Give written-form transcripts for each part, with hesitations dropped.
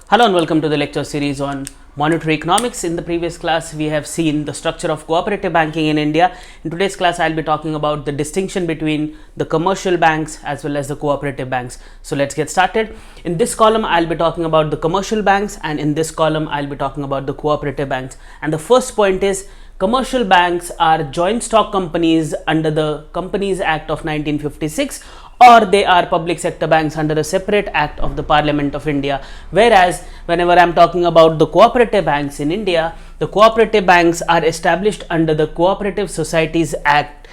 Hello and welcome to the lecture series on monetary economics. In the previous class, we have seen the structure of cooperative banking in India. In today's class, I'll be talking about the distinction between the commercial banks as well as the cooperative banks. So let's get started. In this column, I'll be talking about the commercial banks, and in this column, I'll be talking about the cooperative banks. And the first point is commercial banks are joint stock companies under the Companies Act of 1956, or they are public sector banks under a separate act of the Parliament of India. Whereas whenever I am talking about the cooperative banks in India, the cooperative banks are established under the Cooperative Societies Act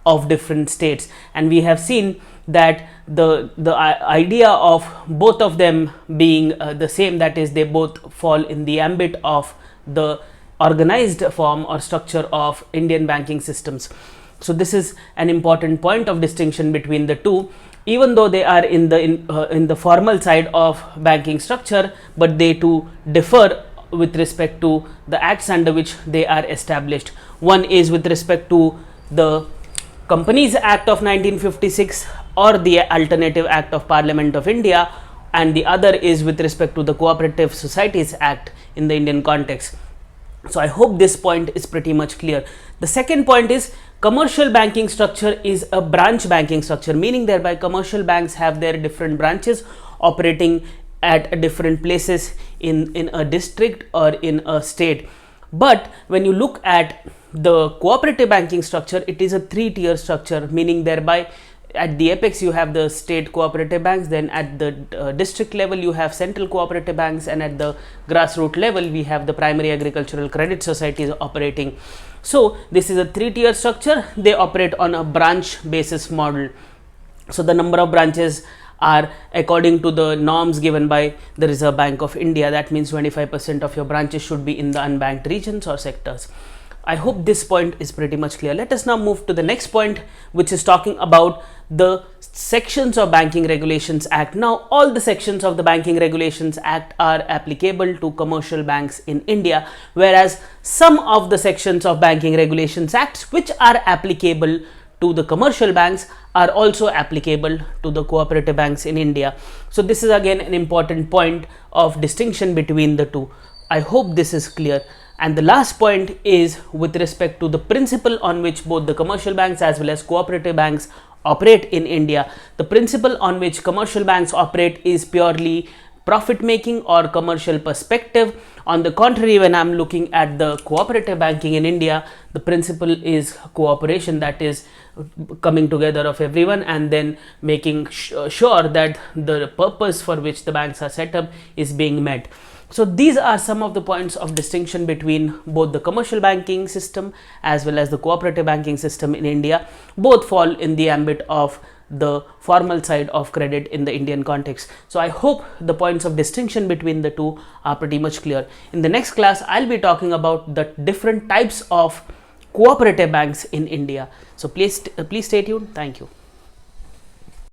of different states, and we have seen that the idea of both of them being the same, that is, they both fall in the ambit of the organized form or structure of Indian banking systems. So this is an important point of distinction between the two, even though they are in the formal side of banking structure, but they too differ with respect to the acts under which they are established. One is with respect to the Companies Act of 1956 or the Alternative Act of Parliament of India, and the other is with respect to the Cooperative Societies Act in the Indian context. So I hope this point is pretty much clear. The second point is commercial banking structure is a branch banking structure, meaning thereby commercial banks have their different branches operating at different places in a district or in a state. But when you look at the cooperative banking structure, it is a three-tier structure, meaning thereby at the apex you have the state cooperative banks, then at the district level you have central cooperative banks, and at the grassroots level we have the primary agricultural credit societies operating. So this is a three-tier structure. They operate on a branch basis model. So the number of branches are according to the norms given by the Reserve Bank of India. That means 25% of your branches should be in the unbanked regions or sectors. I hope this point is pretty much clear. Let us now move to the next point, which is talking about the sections of Banking Regulations Act. Now, all the sections of the Banking Regulations Act are applicable to commercial banks in India, whereas some of the sections of Banking Regulations Act which are applicable to the commercial banks are also applicable to the cooperative banks in India. So this is again an important point of distinction between the two. I hope this is clear. And the last point is with respect to the principle on which both the commercial banks as well as cooperative banks operate in India. The principle on which commercial banks operate is purely profit making or commercial perspective. On the contrary, when I'm looking at the cooperative banking in India, the principle is cooperation, that is coming together of everyone and then making sure that the purpose for which the banks are set up is being met. So these are some of the points of distinction between both the commercial banking system as well as the cooperative banking system in India. Both fall in the ambit of the formal side of credit in the Indian context. So I hope the points of distinction between the two are pretty much clear. In the next class, I'll be talking about the different types of cooperative banks in India. So please stay tuned. Thank you.